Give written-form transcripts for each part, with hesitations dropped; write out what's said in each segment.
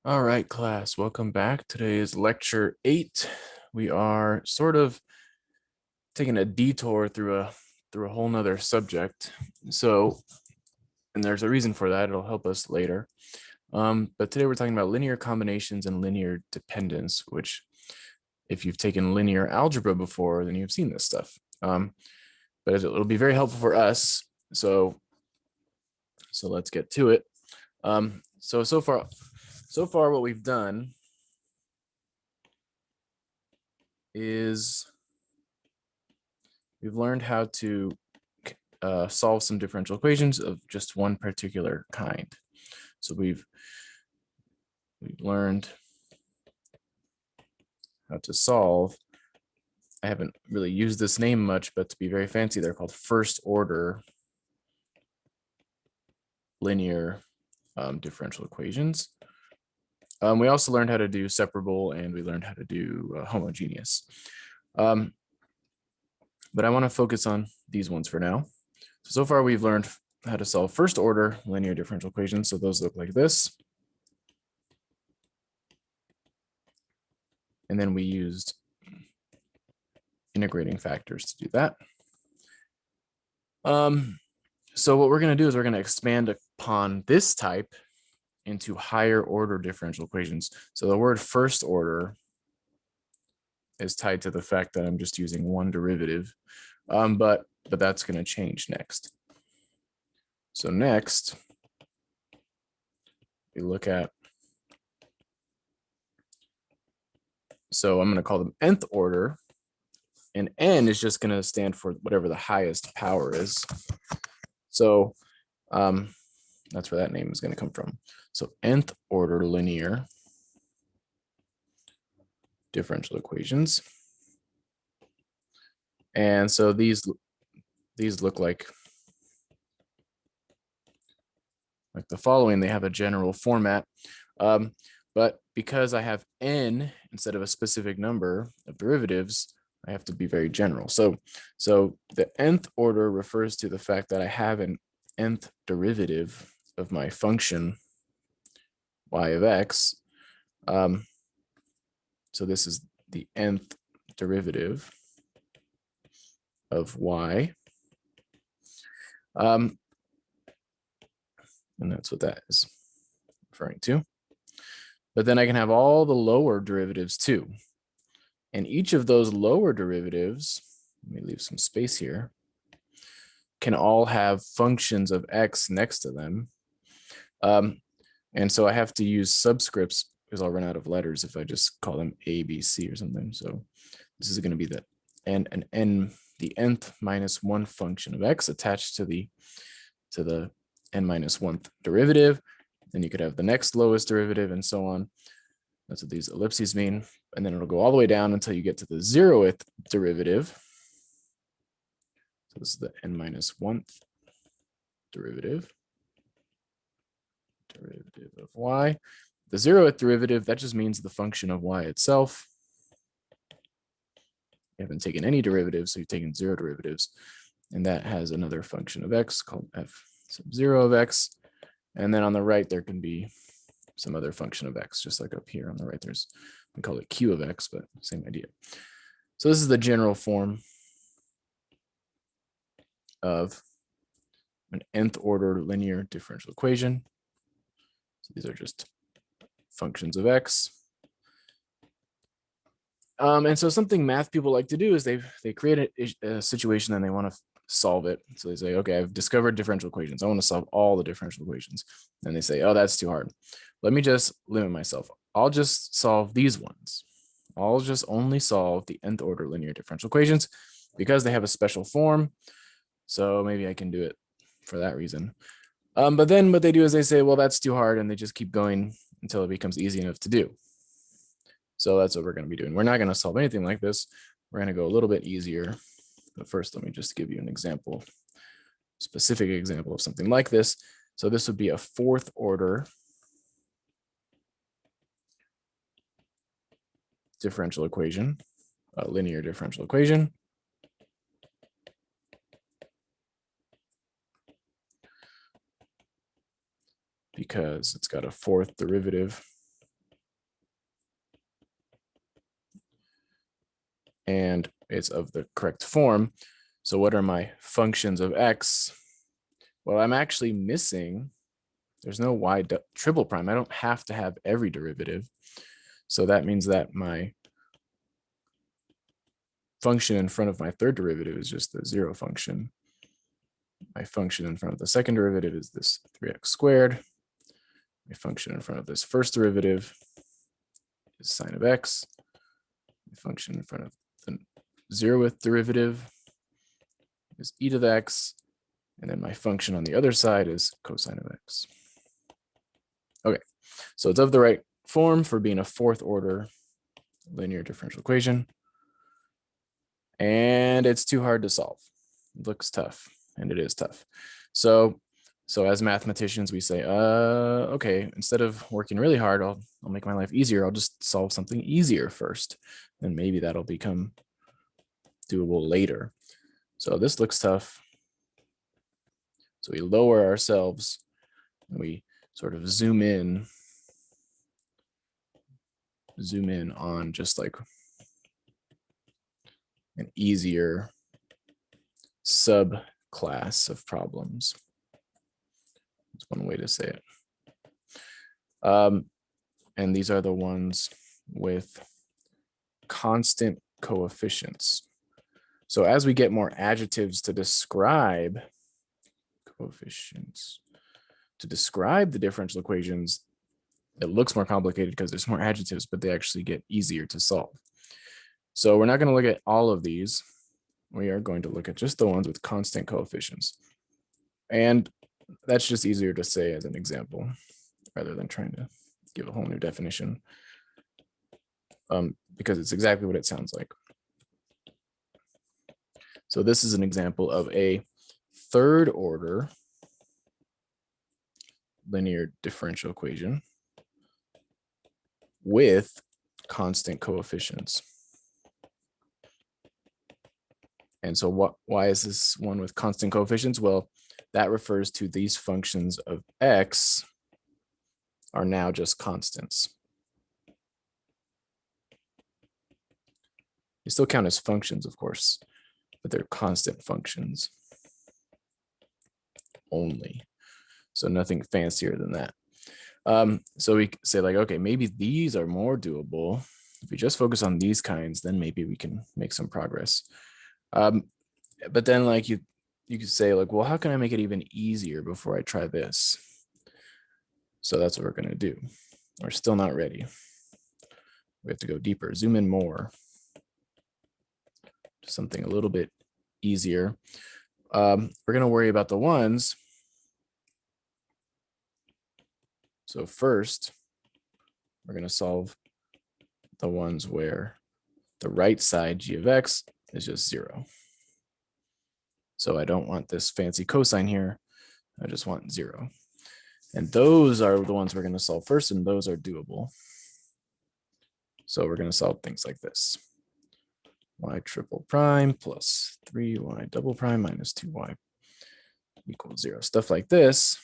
All right, class, welcome back. Today is lecture 8. We are sort of taking a detour through a whole nother subject. And there's a reason for that. It'll help us later. But today we're talking about linear combinations and linear dependence, which if you've taken linear algebra before, then you've seen this stuff. But it'll be very helpful for us. So let's get to it. So far what we've done is we've learned how to solve some differential equations of just one particular kind. So we've learned how to solve. I haven't really used this name much, but to be very fancy, they're called first order linear differential equations. We also learned how to do separable, and we learned how to do homogeneous. But I want to focus on these ones for now. So far we've learned how to solve first order linear differential equations. So those look like this. And then we used integrating factors to do that. So what we're going to do is we're going to expand upon this type into higher order differential equations. So the word first order is tied to the fact that I'm just using one derivative, but that's going to change next. So next, we look at, so I'm going to call them nth order, and n is just going to stand for whatever the highest power is. So that's where that name is going to come from. So nth order linear differential equations. And so these look like the following. They have a general format, but because I have n instead of a specific number of derivatives, I have to be very general. So the nth order refers to the fact that I have an nth derivative of my function y of x. So this is the nth derivative of y. And that's what that is referring to. But then I can have all the lower derivatives too. And each of those lower derivatives, let me leave some space here, can all have functions of x next to them. And so I have to use subscripts because I'll run out of letters if I just call them a, b, c or something. So this is going to be the nth minus 1 function of x attached to the n minus 1th derivative. Then you could have the next lowest derivative and so on. That's what these ellipses mean. And then it'll go all the way down until you get to the 0th derivative. So this is the n minus 1th derivative of y. The 0th derivative, that just means the function of y itself. You haven't taken any derivatives, so you've taken 0 derivatives. And that has another function of x called f sub 0 of x. And then on the right, there can be some other function of x, just like up here on the right, we call it q of x, but same idea. So this is the general form of an nth order linear differential equation. So these are just functions of x. And so something math people like to do is they create a situation and they want to solve it. So they say, okay, I've discovered differential equations. I want to solve all the differential equations. And they say, oh, that's too hard. Let me just limit myself. I'll just solve these ones. I'll just only solve the nth order linear differential equations because they have a special form. So maybe I can do it for that reason. But then what they do is they say, well, that's too hard. And they just keep going until it becomes easy enough to do. So that's what we're going to be doing. We're not going to solve anything like this. We're going to go a little bit easier. But first, let me just give you an example, specific example of something like this. So this would be a 4th order differential equation, a linear differential equation. Because it's got a 4th derivative and it's of the correct form. So what are my functions of x? Well, I'm actually missing, there's no y triple prime. I don't have to have every derivative. So that means that my function in front of my third derivative is just the 0 function. My function in front of the second derivative is this 3x squared. My function in front of this first derivative is sine of x. My function in front of the 0th derivative is e to the x. And then my function on the other side is cosine of x. Okay, so it's of the right form for being a fourth order linear differential equation. And it's too hard to solve. It looks tough, and it is tough. So as mathematicians, we say, okay, instead of working really hard, I'll make my life easier. I'll just solve something easier first, and maybe that'll become doable later. So this looks tough. So we lower ourselves, and we sort of zoom in on just like an easier subclass of problems. That's one way to say it. And these are the ones with constant coefficients. So as we get more adjectives to describe coefficients, to describe the differential equations, it looks more complicated because there's more adjectives, but they actually get easier to solve. So we're not going to look at all of these. We are going to look at just the ones with constant coefficients. And that's just easier to say as an example rather than trying to give a whole new definition, because it's exactly what it sounds like. So this is an example of a third order linear differential equation with constant coefficients. And so why is this one with constant coefficients? Well, that refers to these functions of x are now just constants. They still count as functions, of course, but they're constant functions only. So nothing fancier than that. So we say like, okay, maybe these are more doable. If we just focus on these kinds, then maybe we can make some progress. But then like you could say like, well, how can I make it even easier before I try this? So that's what we're going to do. We're still not ready. We have to go deeper, zoom in more to something a little bit easier. We're going to worry about the ones. So first, we're going to solve the ones where the right side g of x is just 0. So I don't want this fancy cosine here. I just want 0. And those are the ones we're going to solve first, and those are doable. So we're going to solve things like this. Y triple prime plus 3y double prime minus 2y equals 0. Stuff like this.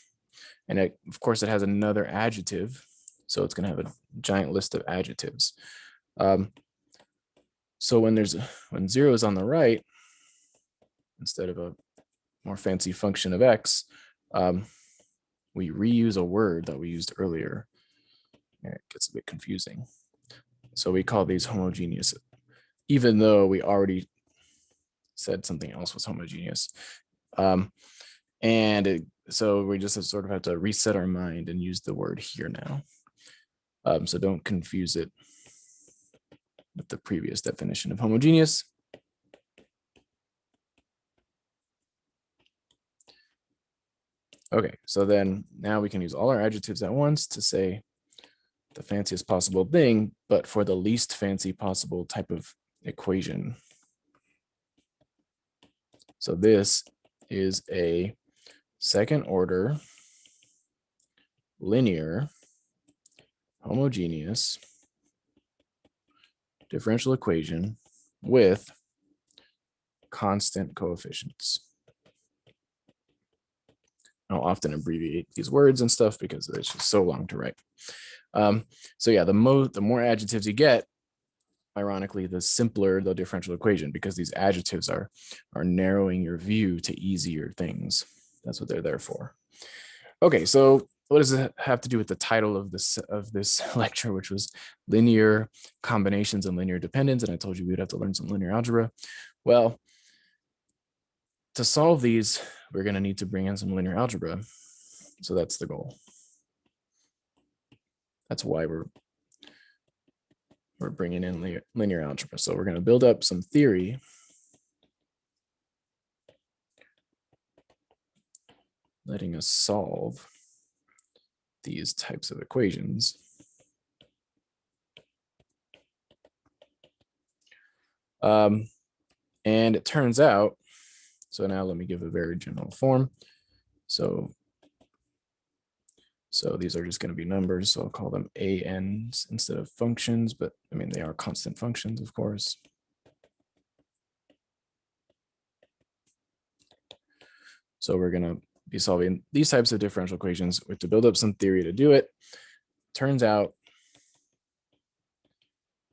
And of course, it has another adjective. So it's going to have a giant list of adjectives. So when 0 is on the right, instead of a more fancy function of x, we reuse a word that we used earlier. And it gets a bit confusing. So we call these homogeneous, even though we already said something else was homogeneous. So we just sort of have to reset our mind and use the word here now. So don't confuse it with the previous definition of homogeneous. Okay, so then now we can use all our adjectives at once to say the fanciest possible thing, but for the least fancy possible type of equation. So this is a second order linear homogeneous differential equation with constant coefficients. I'll often abbreviate these words and stuff because it's just so long to write. So yeah, the more adjectives you get, ironically, the simpler the differential equation, because these adjectives are narrowing your view to easier things. That's what they're there for. Okay, so what does it have to do with the title of this lecture, which was linear combinations and linear dependence? And I told you we'd have to learn some linear algebra. Well, to solve these, we're going to need to bring in some linear algebra. So that's the goal. That's why we're bringing in linear algebra. So we're going to build up some theory letting us solve these types of equations. And it turns out, so now let me give a very general form. So these are just going to be numbers. So I'll call them ANs instead of functions, but I mean, they are constant functions, of course. So we're going to be solving these types of differential equations. We have to build up some theory to do it. Turns out,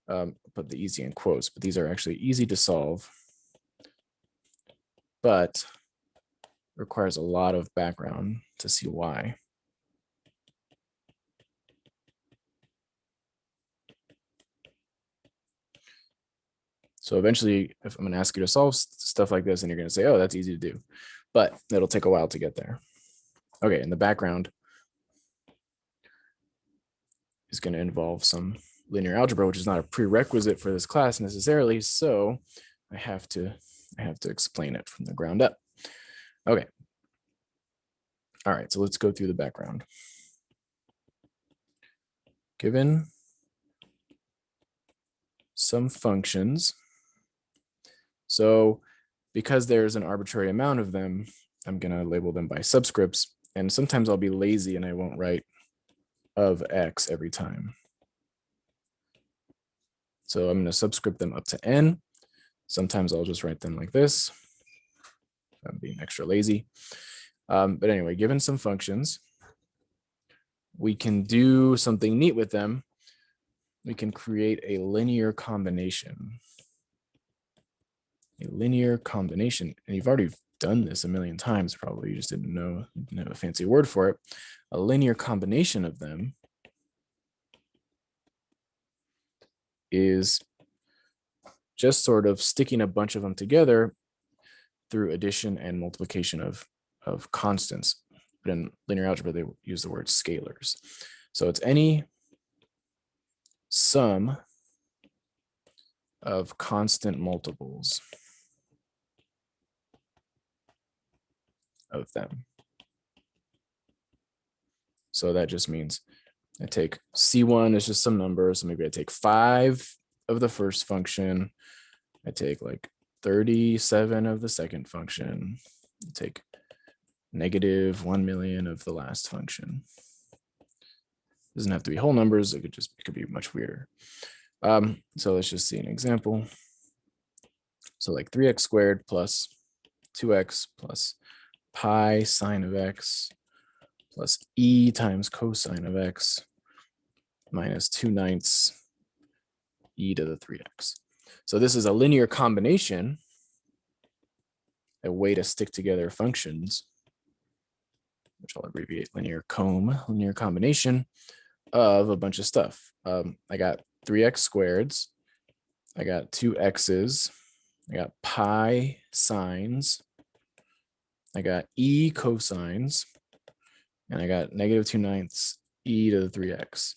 put the easy in quotes, but these are actually easy to solve, but requires a lot of background to see why. So eventually, if I'm going to ask you to solve stuff like this, and you're going to say, oh, that's easy to do, but it'll take a while to get there. Okay, in the background is going to involve some linear algebra, which is not a prerequisite for this class necessarily. So I have to explain it from the ground up. Okay. All right, so let's go through the background. Given some functions, so because there's an arbitrary amount of them, I'm going to label them by subscripts. And sometimes I'll be lazy and I won't write of x every time. So I'm going to subscript them up to n. Sometimes I'll just write them like this. I'm being extra lazy. But anyway, given some functions, we can do something neat with them. We can create a linear combination. A linear combination. And you've already done this a million times, probably. You just didn't know, you didn't have a fancy word for it. A linear combination of them is just sort of sticking a bunch of them together through addition and multiplication of constants. But in linear algebra, they use the word scalars. So it's any sum of constant multiples of them. So that just means I take C1 is just some number. So maybe I take 5 of the first function. I take like 37 of the second function. I take negative 1 million of the last function. It doesn't have to be whole numbers. It could be much weirder. So let's just see an example. So like 3x squared plus 2x plus pi sine of x plus e times cosine of x minus 2/9 e to the 3x. So this is a linear combination, a way to stick together functions, which I'll abbreviate linear combination of a bunch of stuff. I got 3x squareds, I got 2x's, I got pi sines, I got e cosines, and I got negative 2/9 e to the 3x.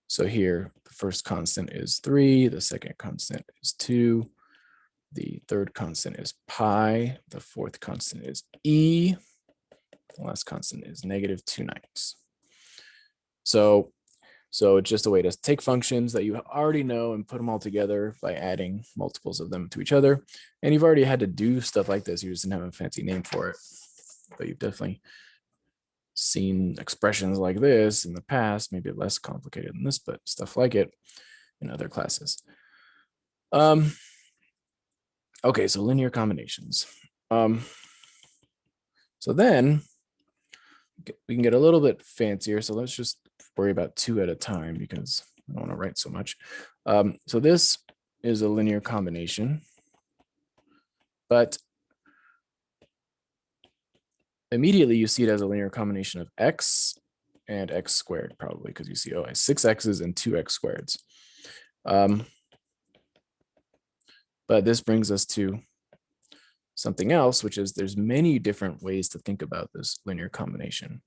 So here, the first constant is 3, the second constant is 2, the third constant is pi, the fourth constant is e, the last constant is negative 2/9. So it's just a way to take functions that you already know and put them all together by adding multiples of them to each other. And you've already had to do stuff like this. You just didn't have a fancy name for it, but you've definitely seen expressions like this in the past, maybe less complicated than this, but stuff like it in other classes. Okay, so linear combinations. So then we can get a little bit fancier. So let's just worry about 2 at a time because I don't want to write so much. So this is a linear combination, but immediately you see it as a linear combination of x and x squared, probably because you see, oh, I have 6x's and 2x squareds. But this brings us to something else, which is there's many different ways to think about this linear combination.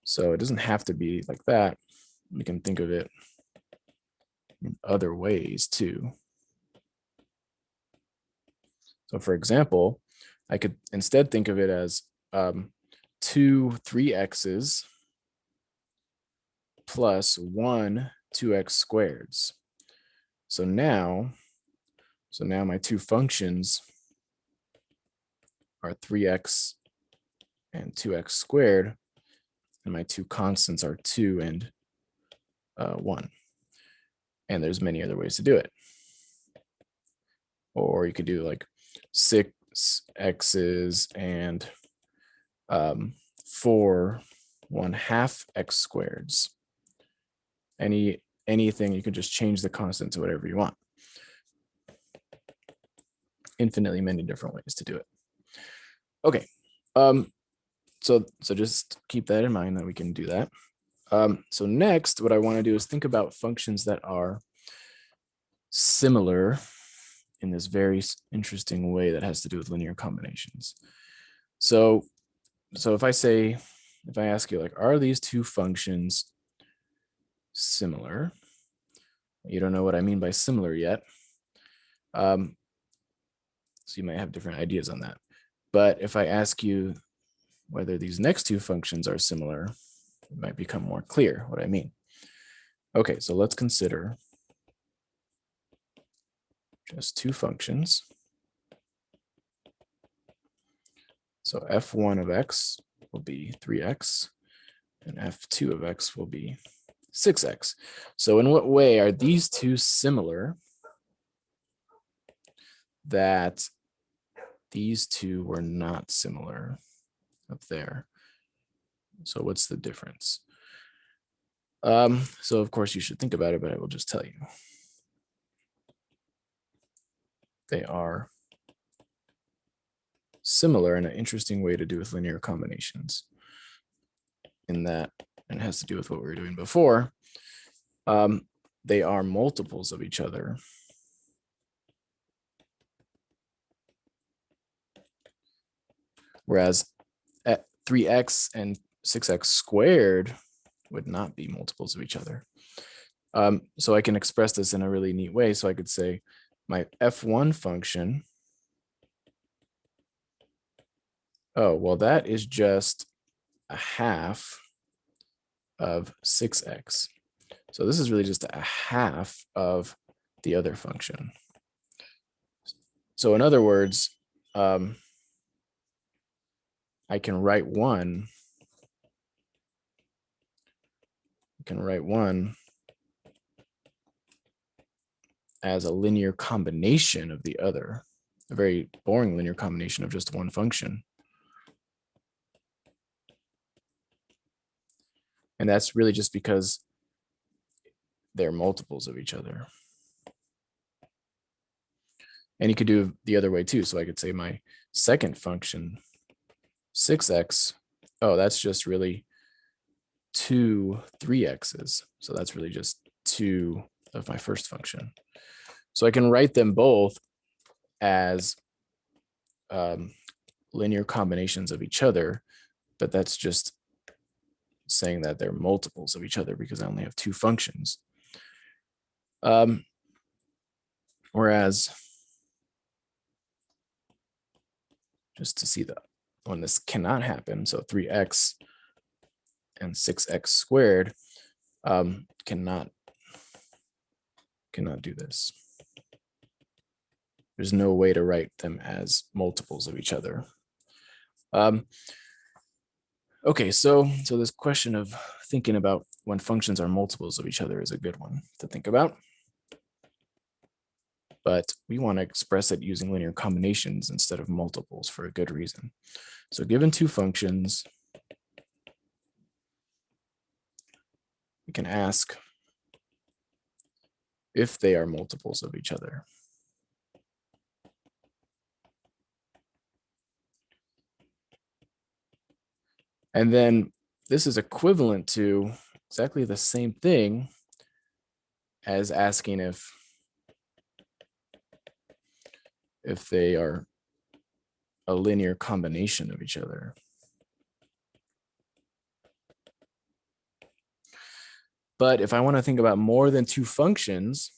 So it doesn't have to be like that. We can think of it in other ways too. So for example, I could instead think of it as 2 3x's plus 1 2x squareds. So now my two functions are 3x and 2x squared, and my two constants are 2 and 1. And there's many other ways to do it. Or you could do like 6x's and 4 1/2 x squareds. Anything, you can just change the constant to whatever you want. Infinitely many different ways to do it. Okay, so just keep that in mind that we can do that. So next, what I want to do is think about functions that are similar in this very interesting way that has to do with linear combinations. So if I ask you, like, are these two functions similar? You don't know what I mean by similar yet. So you might have different ideas on that. But if I ask you whether these next two functions are similar, it might become more clear what I mean. Okay, so let's consider just two functions. So f1 of x will be 3x, and f2 of x will be 6x. So in what way are these two similar that these two were not similar up there? So what's the difference? So of course you should think about it, but I will just tell you. They are similar in an interesting way to do with linear combinations, in that, and it has to do with what we were doing before, they are multiples of each other. Whereas 3x and 6x squared would not be multiples of each other. So I can express this in a really neat way. So I could say my f1 function, oh, well, that is just a half of 6x. So this is really just a half of the other function. So in other words, I can write one as a linear combination of the other, a very boring linear combination of just one function. And that's really just because they're multiples of each other. And you could do the other way too. So I could say my second function, 6x, oh, that's just really 2 3x's. So that's really just 2 of my first function. So I can write them both as linear combinations of each other, but that's just saying that they're multiples of each other because I only have two functions. Whereas, just to see that when this cannot happen, so 3x and 6x squared cannot do this. There's no way to write them as multiples of each other. Okay, so this question of thinking about when functions are multiples of each other is a good one to think about. But we want to express it using linear combinations instead of multiples for a good reason. So given two functions, can ask if they are multiples of each other. And then this is equivalent to exactly the same thing as asking if they are a linear combination of each other. But if I want to think about more than two functions,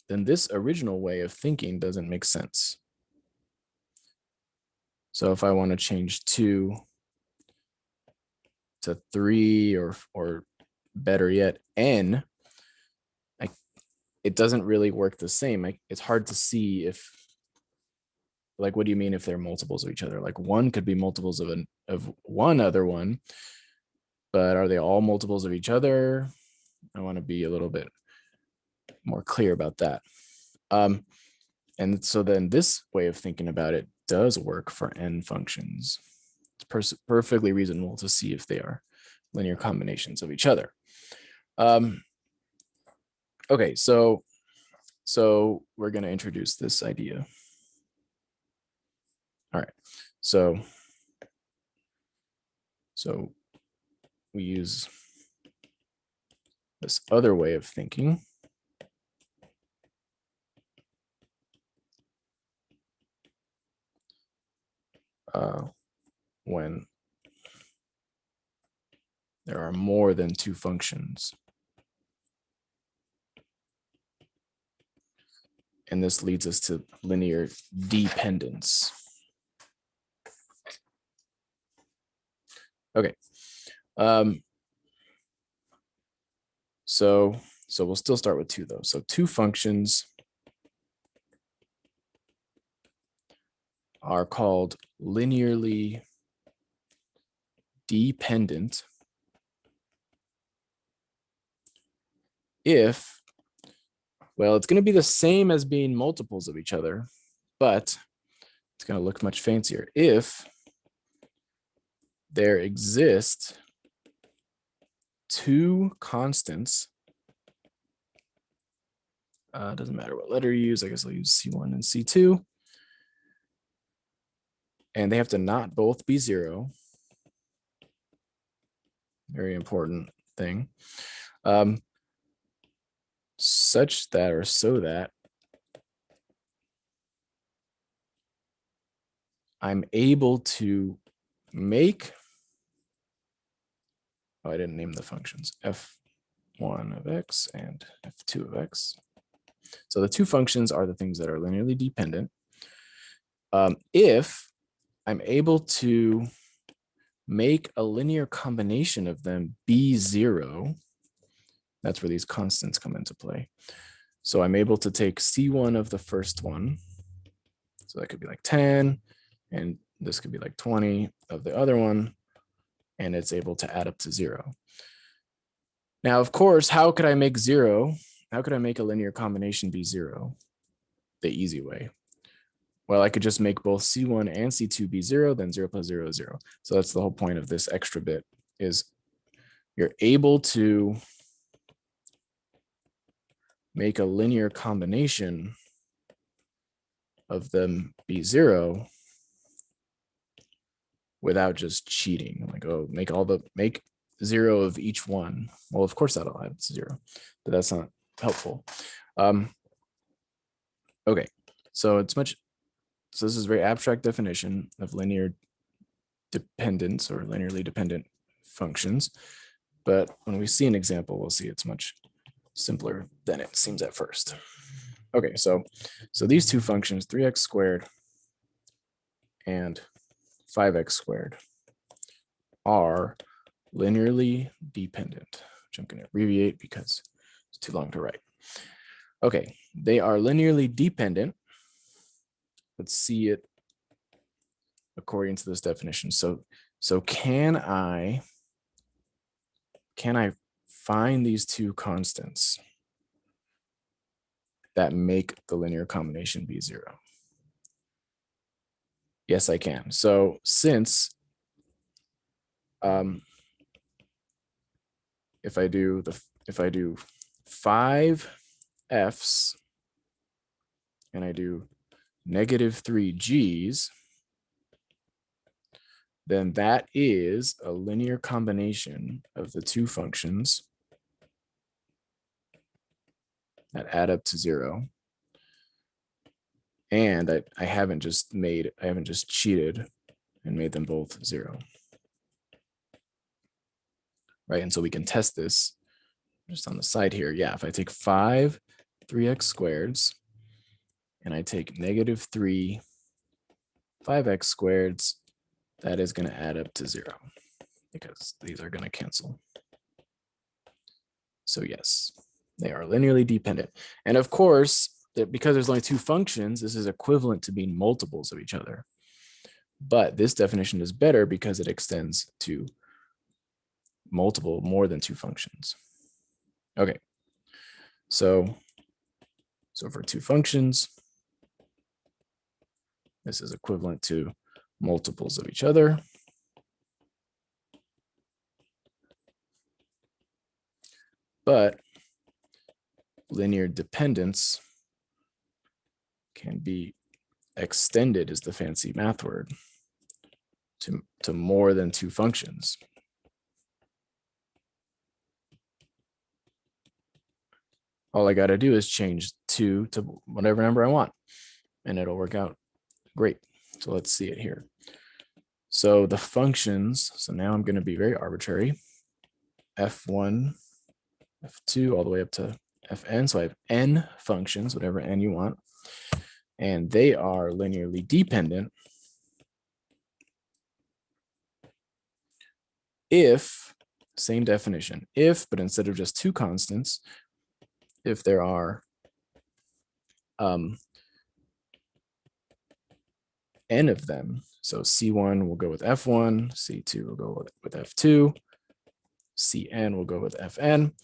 then this original way of thinking doesn't make sense. So if I want to change 2 to 3 or better yet, n, it doesn't really work the same. It's hard to see if, like, what do you mean if they're multiples of each other? Like, one could be multiples of one other one, but are they all multiples of each other? I want to be a little bit more clear about that. And so then this way of thinking about it does work for n functions. It's perfectly reasonable to see if they are linear combinations of each other. Okay, so we're going to introduce this idea. All right, so we use this other way of thinking. When there are more than two functions. And this leads us to linear dependence. Okay. So we'll still start with 2 though. So 2 functions are called linearly dependent if, well, it's going to be the same as being multiples of each other, but it's going to look much fancier if there exist 2 constants. Doesn't matter what letter you use. I guess I'll use C1 and C2. And they have to not both be 0. Very important thing. Such that, or so that, I'm able to make, oh, I didn't name the functions, f1 of x and f2 of x. So the 2 functions are the things that are linearly dependent. If I'm able to make a linear combination of them be 0, that's where these constants come into play. So I'm able to take C1 of the first one. So that could be like 10, and this could be like 20 of the other one, and it's able to add up to 0. Now, of course, how could I make a linear combination be 0? The easy way. Well, I could just make both C1 and C2 be 0, then 0 plus 0 is 0. So that's the whole point of this extra bit, is you're able to make a linear combination of them be 0 without just cheating. Like, oh, make 0 of each one. Well, of course that'll add to 0, but that's not helpful. Okay, so this is a very abstract definition of linear dependence or linearly dependent functions. But when we see an example, we'll see it's much simpler than it seems at first. Okay, so these 2 functions, 3x squared and 5x squared, are linearly dependent, which I'm going to abbreviate because it's too long to write. Okay, they are linearly dependent. Let's see it according to this definition. So can I find these 2 constants that make the linear combination be 0? Yes, I can. So since if I do 5 f's and I do -3 g's, then that is a linear combination of the two functions that add up to 0. And I haven't just cheated and made them both 0. Right, and so we can test this just on the side here. Yeah, if I take 5 3x squareds and I take -3 5x squareds, that is going to add up to 0 because these are going to cancel. So yes, they are linearly dependent. And of course, because there's only two functions, this is equivalent to being multiples of each other. But this definition is better because it extends to more than two functions. Okay, so for two functions, this is equivalent to multiples of each other. But linear dependence can be extended, is the fancy math word, to more than two functions. All I got to do is change 2 to whatever number I want, and it'll work out great. So let's see it here. So the functions, so now I'm going to be very arbitrary. f1, f2, all the way up to fn. So I have n functions, whatever n you want, and they are linearly dependent if, same definition, if, but instead of just two constants, if there are n of them. So C1 will go with F1, C2 will go with F2, Cn will go with Fn.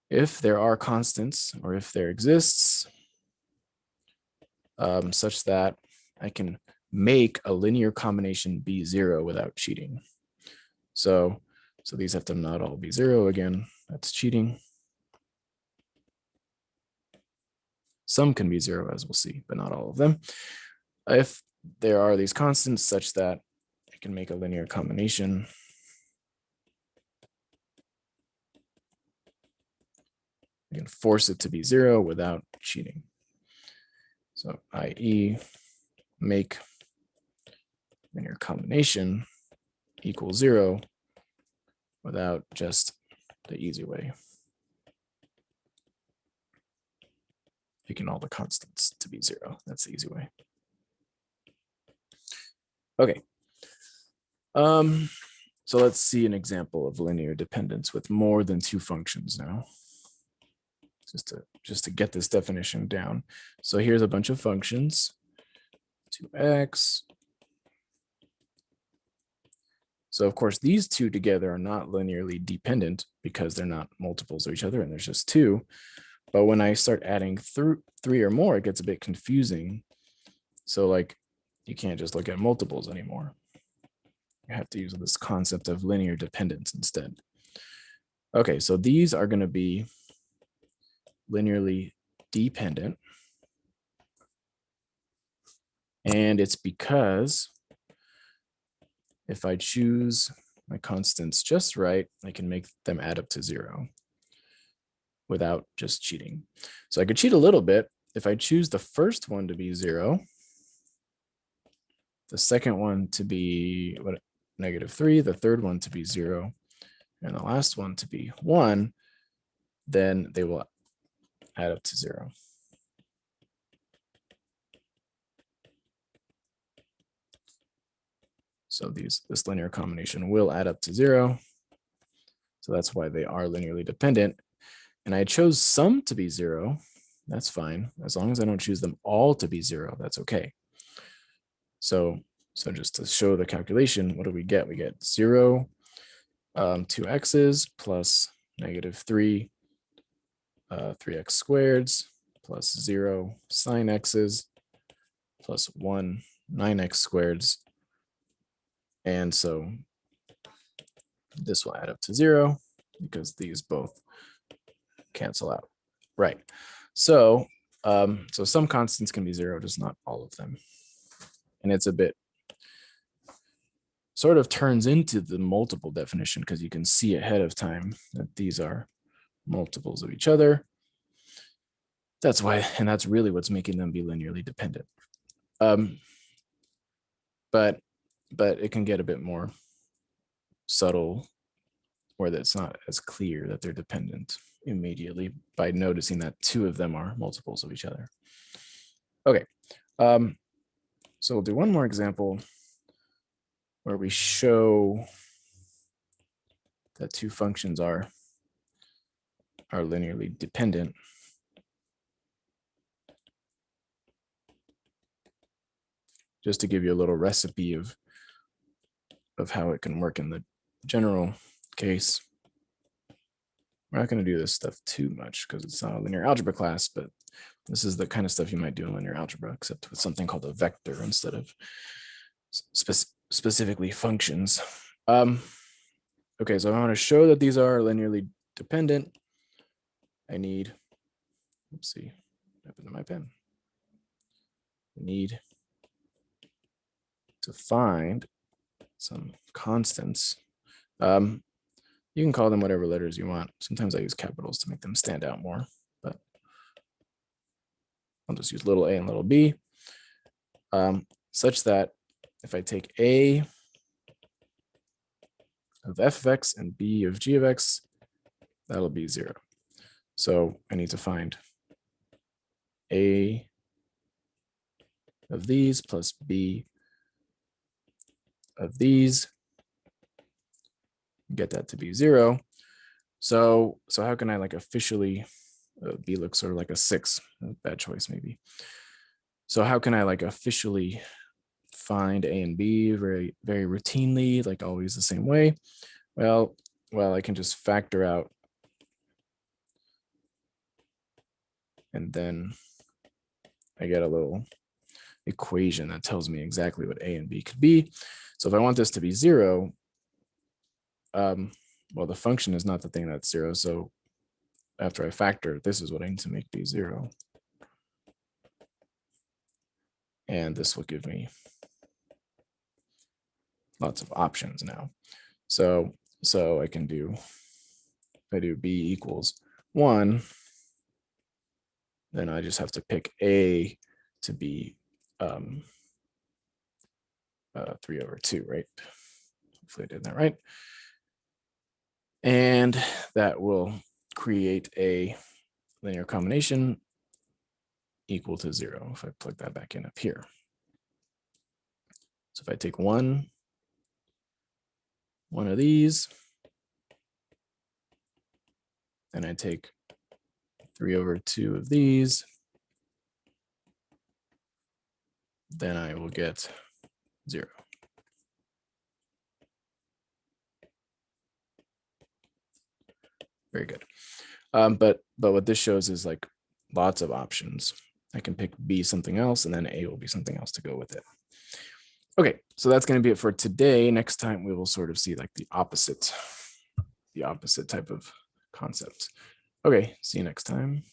If there are constants, or if there exists such that I can make a linear combination be 0 without cheating. So these have to not all be 0 again. That's cheating. Some can be 0, as we'll see, but not all of them. If there are these constants such that I can make a linear combination I can force it to be 0 without cheating. So i.e. make linear combination equals 0 without just the easy way, picking all the constants to be 0. That's the easy way. Okay. So let's see an example of linear dependence with more than two functions now. Just to get this definition down. So here's a bunch of functions, 2x. So of course, these two together are not linearly dependent because they're not multiples of each other and there's just two. But when I start adding through 3 or more, it gets a bit confusing. So like, you can't just look at multiples anymore. You have to use this concept of linear dependence instead. Okay, so these are going to be linearly dependent. And it's because if I choose my constants just right, I can make them add up to 0 without just cheating. So I could cheat a little bit. If I choose the first one to be 0, the second one to be -3, the third one to be 0, and the last one to be 1, then they will add up to 0. So this linear combination will add up to 0. So that's why they are linearly dependent. And I chose some to be 0. That's fine. As long as I don't choose them all to be 0, that's okay. So just to show the calculation, what do we get? We get 0, 2x's plus -3, 3x squareds plus 0 sine x's plus 1 9x squareds. And so this will add up to 0. because these both cancel out. Right. So, so some constants can be 0, just not all of them. And it's a bit sort of turns into the multiple definition because you can see ahead of time that these are multiples of each other. That's why, and that's really what's making them be linearly dependent. But it can get a bit more subtle where that's not as clear that they're dependent immediately by noticing that 2 of them are multiples of each other. Okay, so we'll do one more example where we show that 2 functions are linearly dependent. Just to give you a little recipe of how it can work in the general case. We're not going to do this stuff too much because it's not a linear algebra class, but this is the kind of stuff you might do in linear algebra, except with something called a vector instead of specifically functions. Okay, so I want to show that these are linearly dependent. I need, let's see, what happened to my pen? I need to find some constants. You can call them whatever letters you want. Sometimes I use capitals to make them stand out more, but I'll just use little a and little b, such that if I take a of f of x and b of g of x, that'll be 0. So I need to find a of these plus b of these, get that to be 0. So how can I like officially, b looks sort of like a 6, bad choice maybe. So how can I like officially find a and b very, very routinely, like always the same way? Well, I can just factor out, and then I get a little equation that tells me exactly what a and b could be. So if I want this to be 0, well, the function is not the thing that's 0. So after I factor, this is what I need to make be 0. And this will give me lots of options now. So I can do, if I do b equals 1, then I just have to pick a to be 3 over 2, right? Hopefully I did that right. And that will create a linear combination equal to 0 if I plug that back in up here. So if I take one of these, then I take 3 over 2 of these, then I will get 0. Very good. But what this shows is like lots of options. I can pick B something else, and then A will be something else to go with it. Okay, so that's going to be it for today. Next time we will sort of see like the opposite type of concept. Okay, see you next time.